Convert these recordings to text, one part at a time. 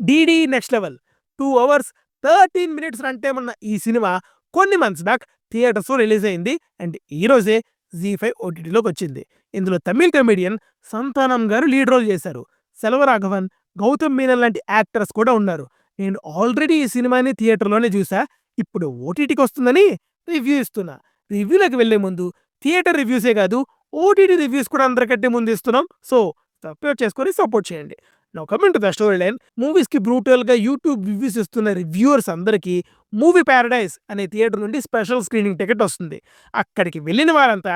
DD next level 2 hours 13 minutes run time ఉన్న ఈ cinema కొన్ని మంత్స్ బ్యాక్ థియేటర్స్‌లో రిలీజ్ అయింది. అండ్ ఈ రోజే జీ5 ఓటీటీలోకి వచ్చింది. ఇందులో తమిళ్ కమెడియన్ సంతానం గారు లీడ్ రోల్ చేశారు. సెల్వరాఘవన్, గౌతమ్ మీనన్ లాంటి యాక్టర్స్ కూడా ఉన్నారు. నేను ఆల్రెడీ ఈ సినిమాని థియేటర్‌లోనే చూసా. ఇప్పుడు ఓటీటీకి వస్తుందని రివ్యూ ఇస్తున్నా. రివ్యూలోకి వెళ్లే ముందు థియేటర్ రివ్యూసే కాదు, ఓటీటీ రివ్యూస్ కూడా అందరికంటే ముందు ఇస్తున్నాం. సో సబ్స్క్రైబ్ చేసుకొని సపోర్ట్ చేయండి. Now coming to the story line. మూవీస్‌కి బ్రూటల్‌గా యూట్యూబ్ రివ్యూస్ ఇస్తున్న రివ్యూవర్స్ అందరికీ మూవీ పారడైజ్ అనే థియేటర్ నుండి స్పెషల్ స్క్రీనింగ్ టికెట్ వస్తుంది. అక్కడికి వెళ్ళిన వారంతా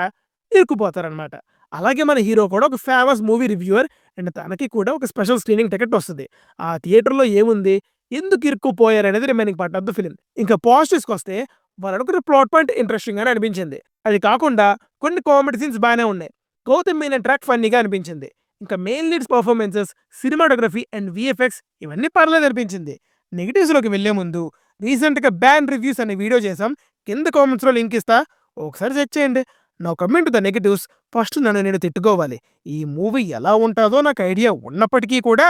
ఇరుక్కుపోతారనమాట. అలాగే మన హీరో కూడా ఒక ఫేమస్ మూవీ రివ్యూవర్ అండ్ తనకి కూడా ఒక స్పెషల్ స్క్రీనింగ్ టికెట్ వస్తది. ఆ థియేటర్‌లో ఏముంది? ఎందుకు ఇరుక్కుపోయారనేది remaining part of the film. ఇంకా పాజిటివ్స్‌కొస్తే వాళ్ళనుకున్న ప్లాట్ పాయింట్ ఇంట్రెస్టింగ్‌గానే అనిపించింది. అది కాకుండా కొన్ని కామెడీ సీన్స్ బానే ఉన్నాయి. గౌతమ్ మీనన్ ట్రాక్ ఫన్నీగా అనిపించింది. ఇంకా main leads performances, cinematography and VFX ఇవన్నీ పర్లేదనిపించింది. నెగెటివ్స్‌లోకి వెళ్ళే ముందు రీసెంట్‌గా బ్యాన్ రివ్యూస్ అనే వీడియో చేశాం. కింద కామెంట్స్‌లో లింక్ ఇస్తా. ఒకసారి చెక్ చేయండి. Now coming to the negatives. First నన్ను నేను తిట్టుకోవాలి. ఈ మూవీ ఎలా ఉంటాదో నాకు ఐడియా ఉన్నప్పటికీ కూడా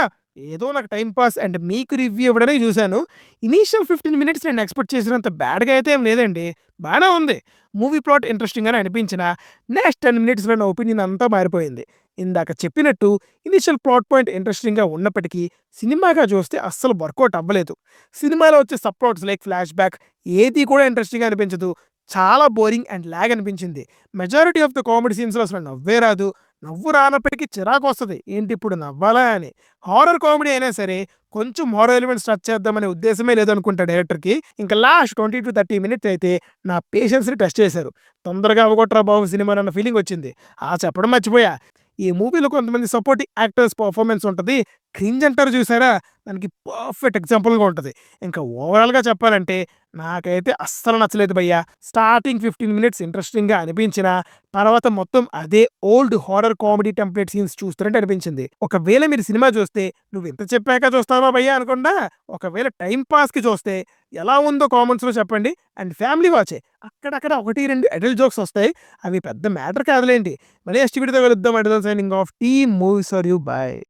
ఏదో నాకు టైమ్ పాస్ అండ్ మీకు రివ్యూ ఇవ్వడానికి చూశాను. ఇనీషియల్ 15 మినిట్స్ నేను ఎక్స్‌పెక్ట్ చేసినంత బ్యాడ్‌గా అయితే ఏం లేదండి. బానే ఉంది. మూవీ ప్లాట్ ఇంట్రెస్టింగ్‌గానే అనిపించినా నెక్స్ట్ 10 మినిట్స్‌లో నా ఒపీనియన్ అంతా మారిపోయింది. ఇందాక చెప్పినట్టు ఇనీషియల్ ప్లాట్ పాయింట్ ఇంట్రెస్టింగ్‌గా ఉన్నప్పటికీ సినిమాగా చూస్తే అస్సలు వర్కౌట్ అవ్వలేదు. సినిమాలో వచ్చే sub plots like flash back ఏది కూడా ఇంట్రెస్టింగ్‌గా అనిపించదు. చాలా బోరింగ్ అండ్ లాగ్ అనిపించింది. మెజారిటీ ఆఫ్ ద కామెడీ సీన్స్‌లో అసలు నవ్వే రాదు. నవ్వు రానప్పటికీ చిరాకొస్తది. ఏంటి ఇప్పుడు నవ్వాలా అని. హారర్ కామెడీ అయినా సరే కొంచెం హారర్ ఎలిమెంట్స్ టచ్ చేద్దామనే ఉద్దేశమే లేదనుకుంటా డైరెక్టర్‌కి. ఇంకా లాస్ట్ 20-30 మినిట్స్ అయితే నా పేషెన్స్‌ని టెస్ట్ చేశారు. తొందరగా అవ్వగొట్టరా బాబు సినిమానన్న ఫీలింగ్ వచ్చింది. చెప్పడం మర్చిపోయా. ఈ మూవీలో కొంతమంది సపోర్టింగ్ యాక్టర్స్ పర్ఫార్మెన్స్ ఉంటది. క్రింజ్ అంటారు చూసారా? దానికి పర్ఫెక్ట్ ఎగ్జాంపుల్‌గా ఉంటది. ఇంకా ఓవరాల్‌గా చెప్పాలంటే నాకైతే అస్సలు నచ్చలేదు భయ్యా. స్టార్టింగ్ 15 మినిట్స్ ఇంట్రెస్టింగ్‌గా అనిపించినా, తర్వాత మొత్తం అదే old horror comedy template scenes చూస్తున్నట్టు అనిపించింది. ఒకవేళ మీరు సినిమా చూస్తే "నువ్వింత చెప్పాక చూస్తావా భయ్యా" అనకుండా, ఒకవేళ టైమ్ పాస్‌కి చూస్తే ఎలా ఉందో కామెంట్స్‌లో చెప్పండి. అండ్ ఫ్యామిలీ వాచే. అక్కడక్కడ 1, 2 అడల్ట్ జోక్స్ వస్తాయి. అవి పెద్ద మ్యాటర్ కాదులెండి. మళ్ళీ నెక్స్ట్ వీడియోతో కలుద్దాం. Until then signing off. Team movies for you. By.